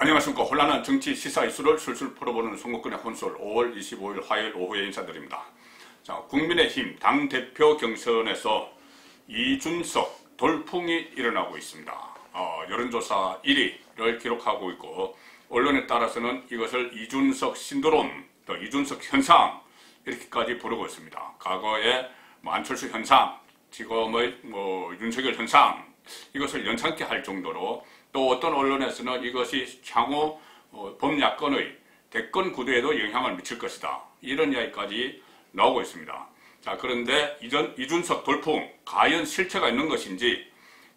안녕하십니까. 혼란한 정치 시사 이슈를 술술 풀어보는 송국근의 혼술 5월 25일 화요일 오후에 인사드립니다. 자, 국민의힘 당대표 경선에서 이준석 돌풍이 일어나고 있습니다. 여론조사 1위를 기록하고 있고, 언론에 따라서는 이것을 이준석 신드롬, 또 이준석 현상 이렇게까지 부르고 있습니다. 과거에 안철수 현상, 지금의 윤석열 현상, 이것을 연상케 할 정도로, 또 어떤 언론에서는 이것이 향후 범야권의 대권 구도에도 영향을 미칠 것이다, 이런 이야기까지 나오고 있습니다. 자, 그런데 이준석 돌풍 과연 실체가 있는 것인지,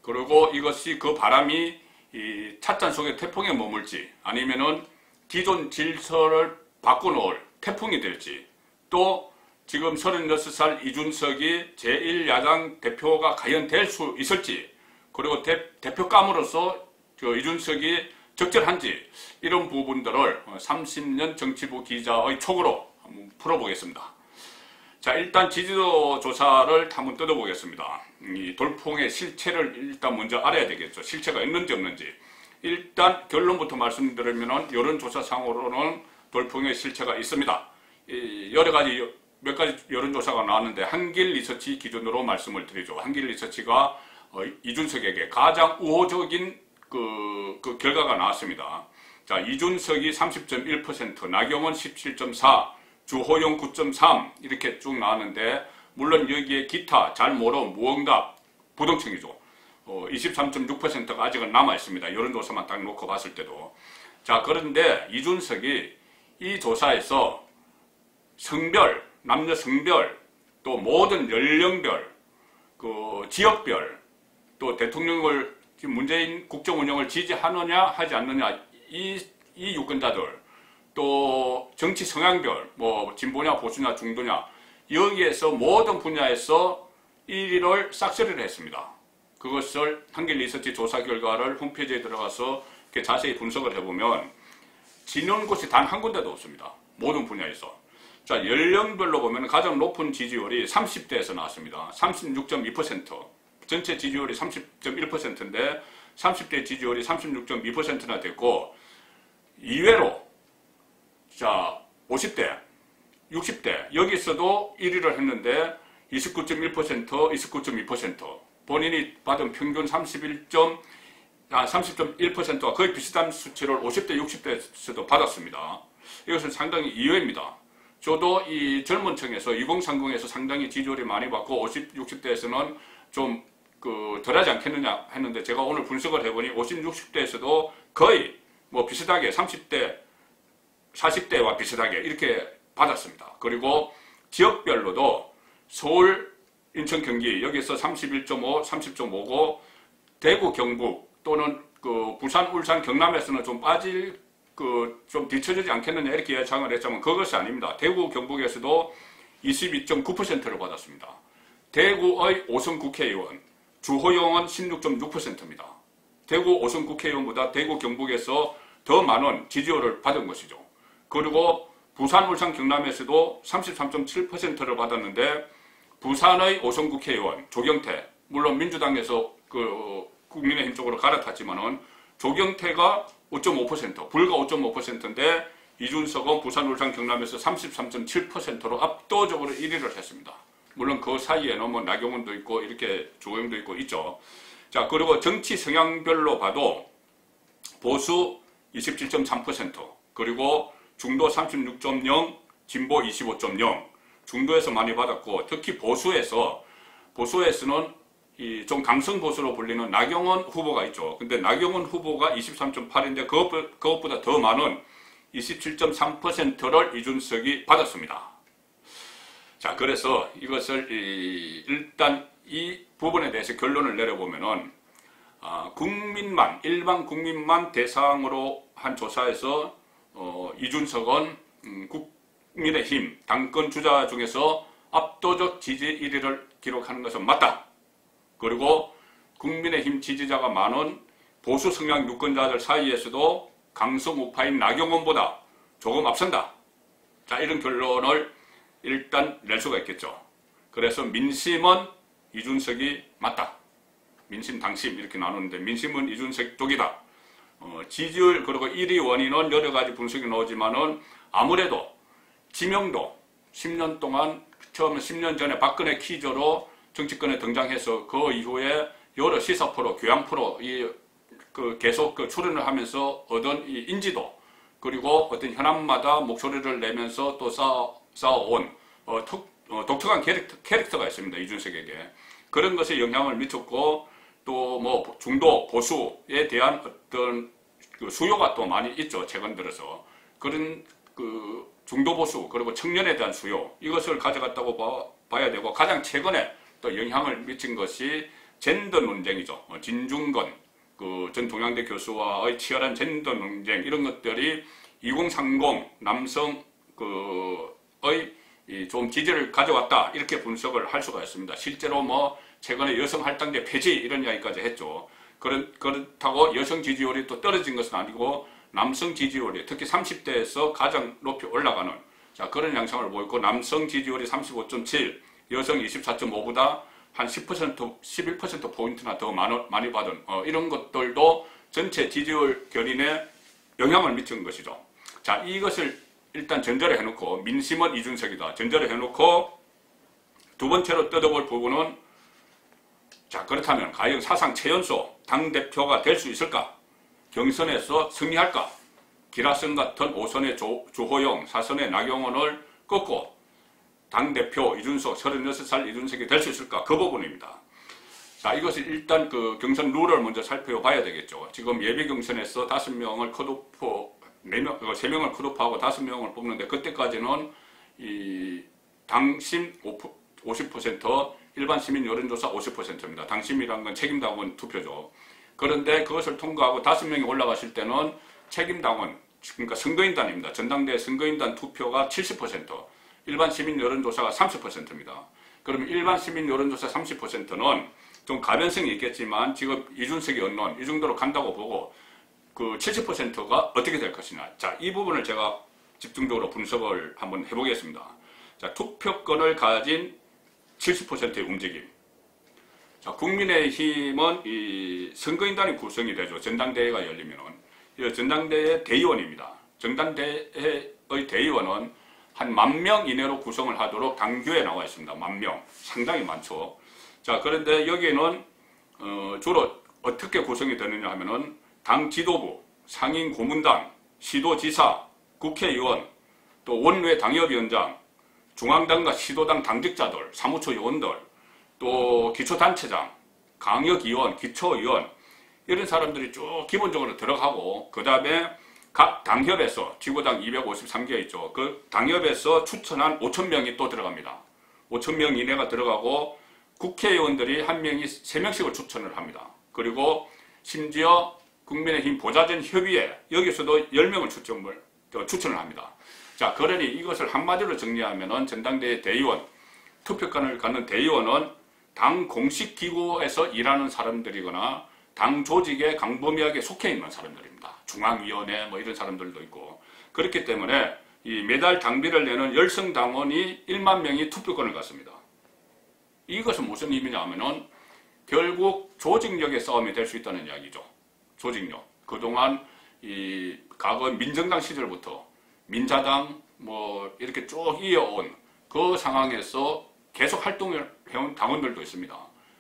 그리고 이것이 그 바람이 이 찻잔 속의 태풍에 머물지, 아니면은 기존 질서를 바꿔놓을 태풍이 될지, 또 지금 36살 이준석이 제1야당 대표가 과연 될 수 있을지, 그리고 대표감으로서 이준석이 적절한지, 이런 부분들을 30년 정치부 기자의 촉으로 한번 풀어보겠습니다. 자, 일단 지지도 조사를 한번 뜯어보겠습니다. 이 돌풍의 실체를 일단 먼저 알아야 되겠죠. 실체가 있는지 없는지. 일단 결론부터 말씀드리면 여론조사상으로는 돌풍의 실체가 있습니다. 몇 가지 여론조사가 나왔는데, 한길 리서치 기준으로 말씀을 드리죠. 한길 리서치가 이준석에게 가장 우호적인 그 결과가 나왔습니다. 자, 이준석이 30.1%, 나경원 17.4%, 주호영 9.3% 이렇게 쭉 나왔는데, 물론 여기에 기타, 잘 모르, 무응답, 부동층이죠. 23.6%가 아직은 남아있습니다. 여론조사만 딱 놓고 봤을 때도. 자, 그런데 이준석이 이 조사에서 성별, 남녀 성별, 또 모든 연령별, 지역별, 또 대통령을, 문재인 국정 운영을 지지하느냐 하지 않느냐, 이 유권자들, 또 정치 성향별, 진보냐 보수냐 중도냐, 여기에서 모든 분야에서 1위를 싹쓸이를 했습니다. 그것을 한길 리서치 조사 결과를 홈페이지에 들어가서 이렇게 자세히 분석을 해보면 지는 곳이 단 한 군데도 없습니다. 모든 분야에서. 자, 연령별로 보면 가장 높은 지지율이 30대에서 나왔습니다. 36.2%. 전체 지지율이 30.1%인데 30대 지지율이 36.2%나 됐고, 이외로 자 50대, 60대 여기서도 1위를 했는데 29.1%, 29.2%, 본인이 받은 평균 30.1%와 거의 비슷한 수치를 50대, 60대에서도 받았습니다. 이것은 상당히 이외입니다. 저도 이 젊은 층에서 2030에서 상당히 지지율이 많이 받고 50, 60대에서는 좀 덜하지 않겠느냐 했는데, 제가 오늘 분석을 해보니 50, 60대에서도 거의 비슷하게 30대, 40대와 비슷하게 이렇게 받았습니다. 그리고 지역별로도 서울, 인천, 경기 여기서 31.5, 30.5고, 대구, 경북 또는 부산, 울산, 경남에서는 좀 빠질 좀 뒤처지지 않겠느냐 이렇게 예상을 했지만 그것이 아닙니다. 대구, 경북에서도 22.9%를 받았습니다. 대구의 5선 국회의원 주호영은 16.6%입니다. 대구 5선 국회의원보다 대구, 경북에서 더 많은 지지율을 받은 것이죠. 그리고 부산, 울산, 경남에서도 33.7%를 받았는데, 부산의 5선 국회의원 조경태, 물론 민주당에서 국민의힘 쪽으로 갈아탔지만은 조경태가 5.5%, 불과 5.5%인데 이준석은 부산, 울산, 경남에서 33.7%로 압도적으로 1위를 했습니다. 물론 그 사이에는 나경원도 있고 이렇게 주호영도 있죠. 자, 그리고 정치 성향별로 봐도 보수 27.3%, 그리고 중도 36.0%, 진보 25.0%, 중도에서 많이 받았고, 특히 보수에서는 좀 강성 보수로 불리는 나경원 후보가 있죠. 근데 나경원 후보가 23.8%인데 그것보다 더 많은 27.3%를 이준석이 받았습니다. 자, 그래서 이것을 일단 이 부분에 대해서 결론을 내려보면은, 일반 국민만 대상으로 한 조사에서 이준석은 국민의힘 당권 주자 중에서 압도적 지지 1위를 기록하는 것은 맞다. 그리고 국민의힘 지지자가 많은 보수 성향 유권자들 사이에서도 강성 우파인 나경원보다 조금 앞선다. 자, 이런 결론을 일단 낼 수가 있겠죠. 그래서 민심은 이준석이 맞다. 민심, 당심 이렇게 나누는데 민심은 이준석 쪽이다. 지지율 그리고 1위 원인은 여러 가지 분석이 나오지만은 아무래도 지명도 10년 동안 처음 10년 전에 박근혜 키저로 정치권에 등장해서 그 이후에 여러 시사 프로, 교양 프로 계속 출연을 하면서 얻은 이 인지도 그리고 어떤 현안마다 목소리를 내면서 또 쌓아온 독특한 캐릭터가 있습니다. 이준석에게. 그런 것에 영향을 미쳤고 또 뭐 중도 보수에 대한 어떤 수요가 또 많이 있죠. 최근 들어서. 그런 중도 보수 그리고 청년에 대한 수요 이것을 가져갔다고 봐야 되고 가장 최근에 또 영향을 미친 것이 젠더 논쟁이죠. 진중권 전 동양대 교수와의 치열한 젠더 논쟁 이런 것들이 2030 남성의 좀 지지를 가져왔다 이렇게 분석을 할 수가 있습니다. 실제로 뭐 최근에 여성 할당제 폐지 이런 이야기까지 했죠. 그렇다고 여성 지지율이 또 떨어진 것은 아니고 남성 지지율이 특히 30대에서 가장 높이 올라가는 그런 양상을 보이고 남성 지지율이 35.7 여성 24.5보다 한 10%, 11%포인트나 더 많이 받은 이런 것들도 전체 지지율 결인에 영향을 미친 것이죠. 자, 이것을 일단 전제를 해놓고 민심은 이준석이다. 전제를 해놓고 두 번째로 뜯어볼 부분은 자, 그렇다면 과연 사상 최연소 당대표가 될 수 있을까? 경선에서 승리할까? 기라성 같은 5선의 주호영, 4선의 나경원을 꺾고 당대표 이준석 36살 이준석이 될 수 있을까? 그 부분입니다. 자, 이것을 일단 경선 룰을 먼저 살펴봐야 되겠죠. 지금 예비 경선에서 5명을 컷오프, 3명을 컷오프하고 5명을 뽑는데 그때까지는 이 당심 50%, 일반 시민 여론조사 50%입니다. 당심이란 건 책임당원 투표죠. 그런데 그것을 통과하고 5명이 올라가실 때는 책임당원, 그러니까 선거인단입니다. 전당대 선거인단 투표가 70%, 일반 시민 여론조사가 30%입니다. 그러면 일반 시민 여론조사 30%는 좀 가변성이 있겠지만 지금 이준석이 얻는 이 정도로 간다고 보고 70%가 어떻게 될 것이냐. 자, 이 부분을 제가 집중적으로 분석을 한번 해보겠습니다. 자, 투표권을 가진 70%의 움직임. 자, 국민의힘은 이 선거인단이 구성이 되죠. 전당대회가 열리면은. 이 전당대회 대의원입니다. 전당대회의 대의원은 한 10,000명 이내로 구성을 하도록 당규에 나와 있습니다. 10,000명. 상당히 많죠. 자, 그런데 여기에는 주로 어떻게 구성이 되느냐 하면은 당 지도부, 상임 고문단, 시도지사, 국회의원, 또 원외 당협위원장, 중앙당과 시도당 당직자들, 사무처 요원들, 또 기초단체장, 강역위원, 기초의원 이런 사람들이 쭉 기본적으로 들어가고 그 다음에 각 당협에서 지구당 253개 있죠. 그 당협에서 추천한 5,000명이 또 들어갑니다. 5,000명 이내가 들어가고 국회의원들이 한 명이 3명씩을 추천을 합니다. 그리고 심지어 국민의힘 보좌전 협의회 여기서도 10명을 추천을 합니다. 자, 그러니 이것을 한마디로 정리하면은 전당대회 대의원, 투표권을 갖는 대의원은 당 공식 기구에서 일하는 사람들이거나 당 조직에 강범위하게 속해 있는 사람들입니다. 중앙위원회 뭐 이런 사람들도 있고 그렇기 때문에 이 매달 당비를 내는 열성 당원이 1만 명이 투표권을 갖습니다. 이것은 무슨 의미냐 하면은 결국 조직력의 싸움이 될 수 있다는 이야기죠. 조직력. 그동안 이 과거 민정당 시절부터 민자당 뭐 이렇게 쭉 이어온 그 상황에서 계속 활동을 해온 당원들도 있습니다.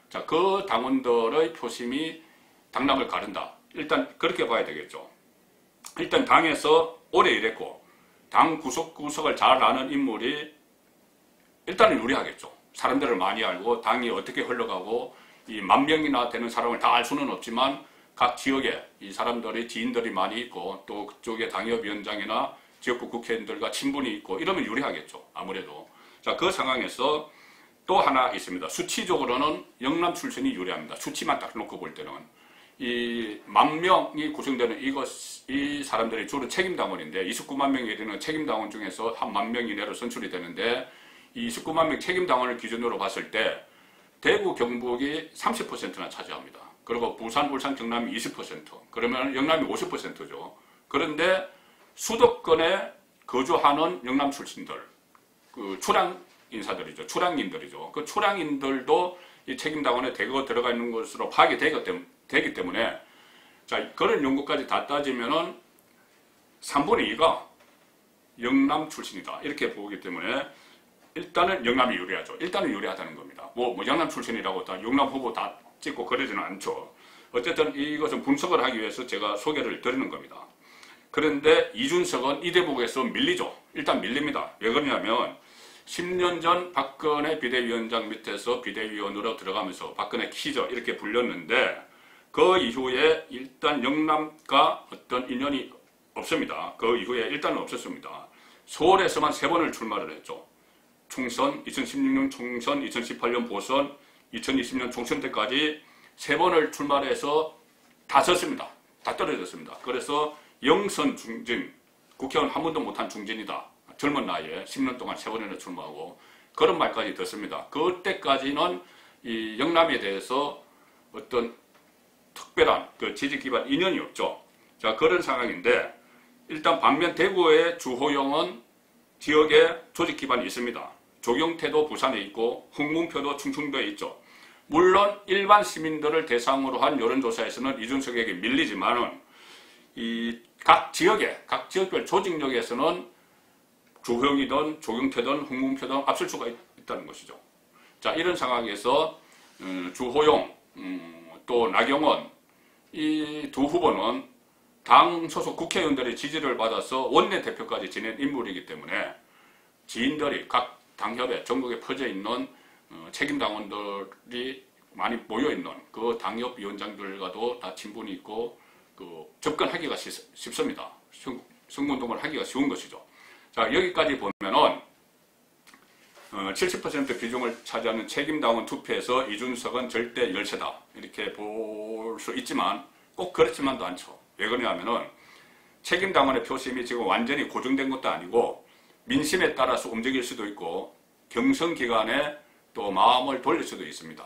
자, 그 당원들의 표심이 당락을 가른다. 일단 그렇게 봐야 되겠죠. 일단 당에서 오래 일했고 당 구석구석을 잘 아는 인물이 일단은 유리하겠죠. 사람들을 많이 알고 당이 어떻게 흘러가고 이 10,000명이나 되는 사람을 다 알 수는 없지만 각 지역에 이 사람들의 지인들이 많이 있고 또 그쪽에 당협위원장이나 지역구 국회의원들과 친분이 있고 이러면 유리하겠죠. 아무래도. 자, 그 상황에서 또 하나 있습니다. 수치적으로는 영남 출신이 유리합니다. 수치만 딱 놓고 볼 때는. 이 10,000명이 구성되는 이 사람들이 주로 책임당원인데 29만 명이 이르는 책임당원 중에서 한 10,000명 이내로 선출이 되는데 이 29만 명 책임당원을 기준으로 봤을 때 대구, 경북이 30%나 차지합니다. 그리고 부산, 울산, 경남이 20%. 그러면 영남이 50%죠. 그런데 수도권에 거주하는 영남 출신들, 출향 인사들이죠. 출향인들이죠. 그 출향인들도 이 책임당원에 대거 들어가 있는 것으로 파악이 되기 때문에 자, 그런 연구까지 다 따지면은 3분의 2가 영남 출신이다. 이렇게 보기 때문에 일단은 영남이 유리하죠. 일단은 유리하다는 겁니다. 뭐 영남 출신이라고 다 영남 후보 다 찍고 그러지는 않죠. 어쨌든 이것은 분석을 하기 위해서 제가 소개를 드리는 겁니다. 그런데 이준석은 이 대목에서 밀리죠. 일단 밀립니다. 왜 그러냐면 10년 전 박근혜 비대위원장 밑에서 비대위원으로 들어가면서 박근혜 키저 이렇게 불렸는데 그 이후에 일단 영남과 어떤 인연이 없습니다. 그 이후에 일단은 없었습니다. 서울에서만 3번을 출마를 했죠. 총선, 2016년 총선, 2018년 보선, 2020년 총선 때까지 3번을 출마를 해서 다 졌습니다. 다 떨어졌습니다. 그래서 영선 중진, 국회의원 한 번도 못한 중진이다. 젊은 나이에 10년 동안 3번이나 출마하고 그런 말까지 듣습니다. 그때까지는 이 영남에 대해서 어떤 특별한 그 지지 기반 인연이 없죠. 자, 그런 상황인데 일단 반면 대구의 주호영은 지역에 조직 기반이 있습니다. 조경태도 부산에 있고 홍문표도 충청도에 있죠. 물론 일반 시민들을 대상으로 한 여론조사에서는 이준석에게 밀리지만은 이 각 지역별 조직력에서는 주호영이든 조경태든 홍문표든 앞설 수가 있다는 것이죠. 자, 이런 상황에서 주호영 또 나경원 이 두 후보는 당 소속 국회의원들의 지지를 받아서 원내대표까지 지낸 인물이기 때문에 지인들이 각 당협에 전국에 퍼져 있는 책임당원들이 많이 모여있는 그 당협위원장들과도 다 친분이 있고 그 접근하기가 쉽습니다. 선거운동을 하기가 쉬운 것이죠. 자, 여기까지 보면은 70% 비중을 차지하는 책임당원 투표에서 이준석은 절대 열세다. 이렇게 볼 수 있지만 꼭 그렇지만도 않죠. 왜 그러냐면은 책임당원의 표심이 지금 완전히 고정된 것도 아니고 민심에 따라서 움직일 수도 있고 경선 기간에 또 마음을 돌릴 수도 있습니다.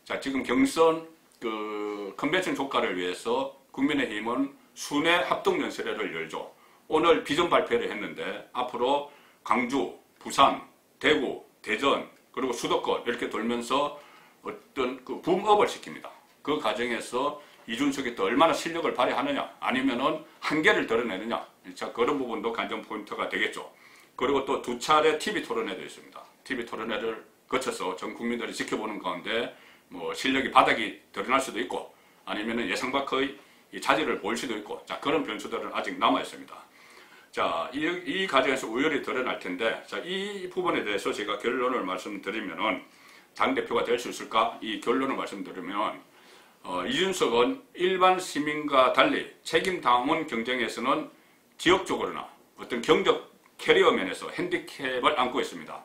자, 지금 경선 그 컨벤션 조과를 위해서 국민의힘은 순회 합동연설회를 열죠. 오늘 비전 발표를 했는데 앞으로 광주, 부산, 대구, 대전 그리고 수도권 이렇게 돌면서 어떤 그 붐업을 시킵니다. 그 과정에서 이준석이 또 얼마나 실력을 발휘하느냐 아니면은 한계를 드러내느냐, 자, 그런 부분도 관전 포인트가 되겠죠. 그리고 또 2차례 TV 토론회도 있습니다. TV 토론회를 거쳐서 전 국민들이 지켜보는 가운데 뭐 실력이 바닥이 드러날 수도 있고 아니면은 예상 밖의 자질을 보일 수도 있고, 자, 그런 변수들은 아직 남아 있습니다. 자, 이 과정에서 우열이 드러날 텐데, 자, 이 부분에 대해서 제가 결론을 말씀드리면은 당대표가 될 수 있을까? 이 결론을 말씀드리면 이준석은 일반 시민과 달리 책임당원 경쟁에서는 지역적으로나 어떤 경적 캐리어 면에서 핸디캡을 안고 있습니다.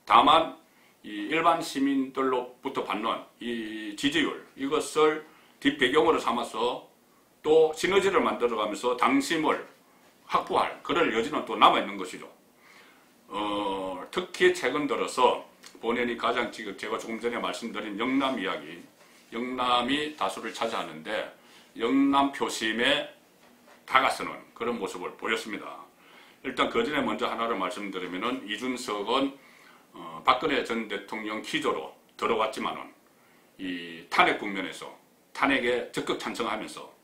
다만 이 일반 시민들로부터 받는 이 지지율, 이것을 뒷배경으로 삼아서 또 시너지를 만들어가면서 당심을 확보할 그럴 여지는 또 남아있는 것이죠. 특히 최근 들어서 본인이 가장 지금 제가 조금 전에 말씀드린 영남 이야기, 영남이 다수를 차지하는데 영남 표심에 다가서는 그런 모습을 보였습니다. 일단 그 전에 먼저 하나를 말씀드리면은 이준석은 박근혜 전 대통령 키조로 들어왔지만은 이 탄핵 국면에서 탄핵에 적극 찬성하면서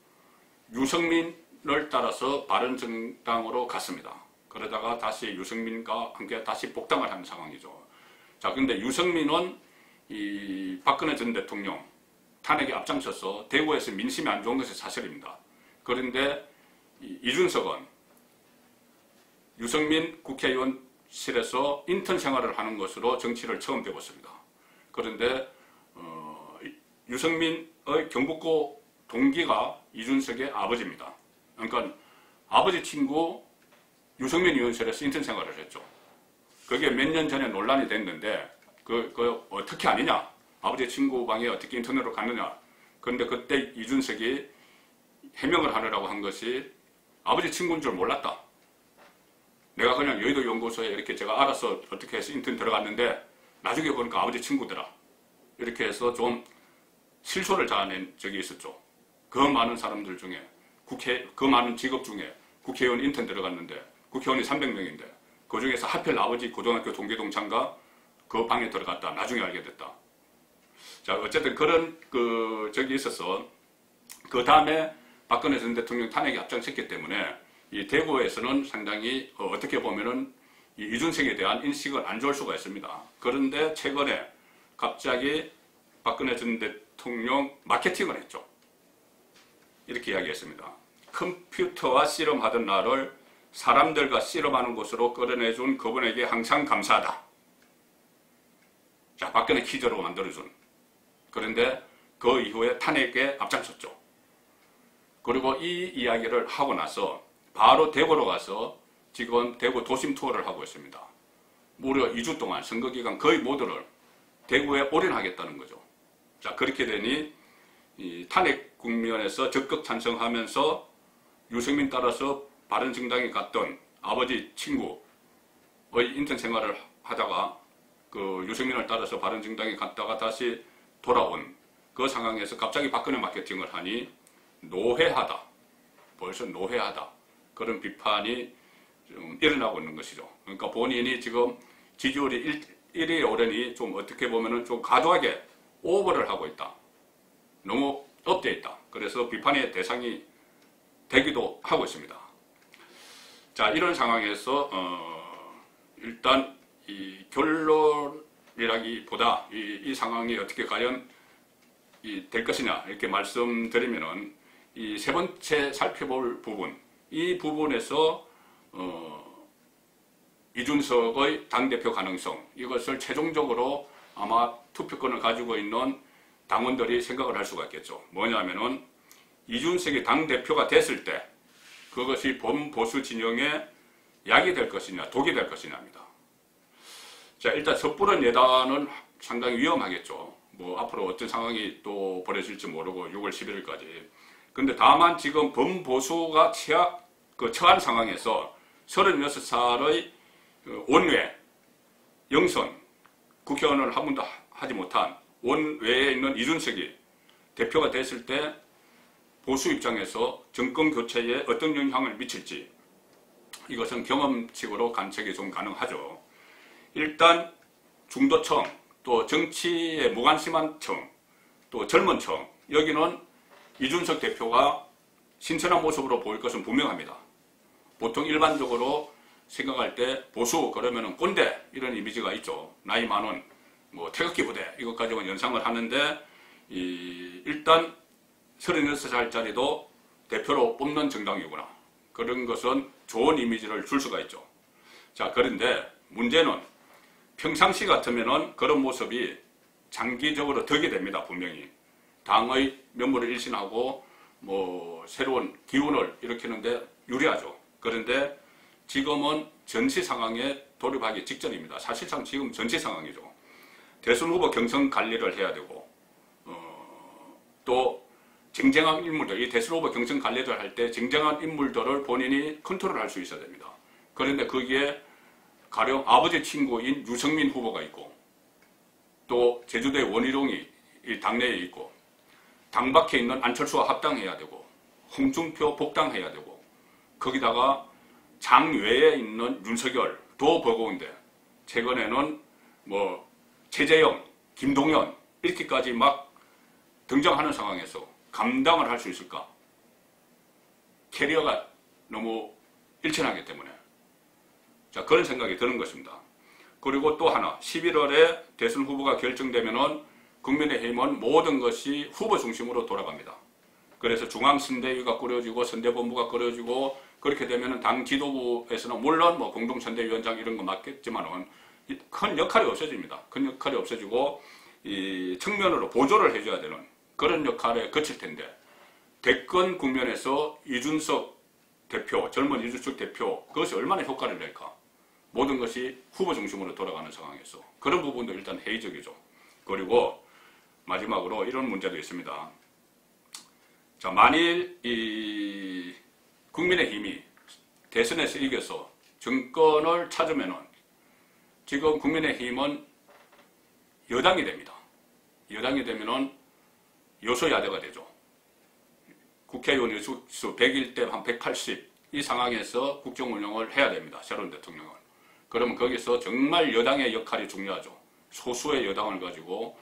유승민을 따라서 바른정당으로 갔습니다. 그러다가 다시 유승민과 함께 다시 복당을 하는 상황이죠. 자, 근데 유승민은 이 박근혜 전 대통령 탄핵에 앞장서서 대구에서 민심이 안 좋은 것이 사실입니다. 그런데 이준석은 유승민 국회의원실에서 인턴 생활을 하는 것으로 정치를 처음 배웠습니다. 그런데 유승민의 경북고 동기가 이준석의 아버지입니다. 그러니까 아버지 친구 유승민 의원실에서 인턴 생활을 했죠. 그게 몇 년 전에 논란이 됐는데 그 어떻게 아니냐? 아버지 친구 방에 어떻게 인턴으로 갔느냐? 그런데 그때 이준석이 해명을 하느라고 한 것이 아버지 친구인 줄 몰랐다. 내가 그냥 여의도 연구소에 이렇게 제가 알아서 어떻게 해서 인턴 들어갔는데 나중에 보니까 아버지 친구더라. 이렇게 해서 좀 실소를 자아낸 적이 있었죠. 그 많은 사람들 중에 그 많은 직업 중에 국회의원 인턴 들어갔는데 국회의원이 300명인데 그 중에서 하필 아버지 고등학교 동기 동창과 그 방에 들어갔다. 나중에 알게 됐다. 자, 어쨌든 그런 적이 있어서 그 다음에 박근혜 전 대통령 탄핵에 앞장섰기 때문에 이 대구에서는 상당히 어떻게 보면은 이 이준석에 대한 인식은 안 좋을 수가 있습니다. 그런데 최근에 갑자기 박근혜 전 대통령 마케팅을 했죠. 이렇게 이야기했습니다. 컴퓨터와 씨름하던 나를 사람들과 씨름하는 곳으로 끌어내준 그분에게 항상 감사하다. 자, 박근혜 키저로 만들어준. 그런데 그 이후에 탄핵에 앞장섰죠. 그리고 이 이야기를 하고 나서 바로 대구로 가서 지금 대구 도심 투어를 하고 있습니다. 무려 2주 동안 선거기간 거의 모두를 대구에 올인하겠다는 거죠. 자, 그렇게 되니 이 탄핵 국면에서 적극 찬성하면서 유승민 따라서 바른정당에 갔던 아버지 친구의 인턴 생활을 하다가 그 유승민을 따라서 바른정당에 갔다가 다시 돌아온 그 상황에서 갑자기 박근혜 마케팅을 하니 노회하다. 벌써 노회하다. 그런 비판이 좀 일어나고 있는 것이죠. 그러니까 본인이 지금 지지율이 1위에 오르니 좀 어떻게 보면은 좀 과도하게 오버를 하고 있다. 너무 업돼 있다. 그래서 비판의 대상이 되기도 하고 있습니다. 자, 이런 상황에서 일단 이 결론이라기보다 이 상황이 어떻게 과연 될 것이냐 이렇게 말씀드리면은 이 세 번째 살펴볼 부분, 이 부분에서 이준석의 당대표 가능성, 이것을 최종적으로 아마 투표권을 가지고 있는 당원들이 생각을 할 수가 있겠죠. 뭐냐면은 이준석이 당대표가 됐을 때 그것이 범보수 진영에 약이 될 것이냐 독이 될 것이냐입니다. 자, 일단 섣부른 예단은 상당히 위험하겠죠. 뭐 앞으로 어떤 상황이 또 벌어질지 모르고 6월 11일까지. 근데 다만 지금 범보수가 처한 상황에서 36살의 원외 영선 국회의원을 한 번도 하지 못한 원외에 있는 이준석이 대표가 됐을 때 보수 입장에서 정권 교체에 어떤 영향을 미칠지 이것은 경험칙으로 관측이 좀 가능하죠. 일단 중도층, 또 정치에 무관심한 층, 또 젊은 층, 여기는 이준석 대표가 신선한 모습으로 보일 것은 분명합니다. 보통 일반적으로 생각할 때 보수 그러면은 꼰대 이런 이미지가 있죠. 나이 많은 뭐 태극기 부대 이것 가지고 연상을 하는데 일단 36살짜리도 대표로 뽑는 정당이구나. 그런 것은 좋은 이미지를 줄 수가 있죠. 자, 그런데 문제는 평상시 같으면은 그런 모습이 장기적으로 덕이 됩니다. 분명히. 당의 면모를 일신하고 뭐 새로운 기운을 일으키는데 유리하죠. 그런데 지금은 전시 상황에 돌입하기 직전입니다. 사실상 지금 전시 상황이죠. 대선 후보 경선 관리를 해야 되고 또 쟁쟁한 인물들, 이 대선 후보 경선 관리를 할 때 쟁쟁한 인물들을 본인이 컨트롤할 수 있어야 됩니다. 그런데 거기에 가령 아버지 친구인 유승민 후보가 있고 또 제주도의 원희룡이 이 당내에 있고 당밖에 있는 안철수와 합당해야 되고 홍준표 복당해야 되고 거기다가 장외에 있는 윤석열 더 버거운데 최근에는 뭐 최재형, 김동연 이렇게까지 막 등장하는 상황에서 감당을 할 수 있을까? 캐리어가 너무 일천하기 때문에 자, 그런 생각이 드는 것입니다. 그리고 또 하나 11월에 대선 후보가 결정되면은 국민의힘은 모든 것이 후보 중심으로 돌아갑니다. 그래서 중앙선대위가 꾸려지고 선대본부가 꾸려지고 그렇게 되면은 당 지도부에서는 물론 뭐 공동선대위원장 이런 거 맡겠지만은 큰 역할이 없어집니다. 큰 역할이 없어지고 이 측면으로 보조를 해줘야 되는 그런 역할에 거칠 텐데 대권 국면에서 이준석 대표, 젊은 이준석 대표 그것이 얼마나 효과를 낼까? 모든 것이 후보 중심으로 돌아가는 상황에서 그런 부분도 일단 회의적이죠. 그리고 마지막으로 이런 문제도 있습니다. 자, 만일 이 국민의힘이 대선에서 이겨서 정권을 찾으면은 지금 국민의힘은 여당이 됩니다. 여당이 되면은 여소야대가 되죠. 국회의원 의수 100일 대 한 180 이 상황에서 국정 운영을 해야 됩니다. 새로운 대통령은. 그러면 거기서 정말 여당의 역할이 중요하죠. 소수의 여당을 가지고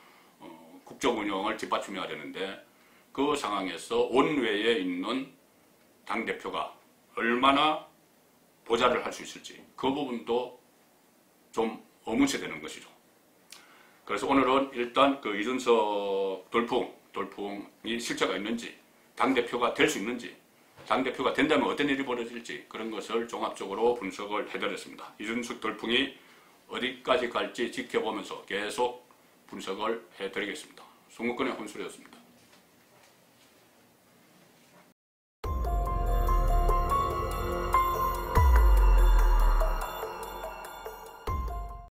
국정 운영을 뒷받침해야 되는데 그 상황에서 원외에 있는 당대표가 얼마나 보좌를 할 수 있을지 그 부분도 좀 의문시되는 것이죠. 그래서 오늘은 일단 그 이준석 돌풍이 실체가 있는지, 당대표가 될 수 있는지, 당대표가 된다면 어떤 일이 벌어질지 그런 것을 종합적으로 분석을 해드렸습니다. 이준석 돌풍이 어디까지 갈지 지켜보면서 계속 분석을 해드리겠습니다. 송국근의 혼술이었습니다.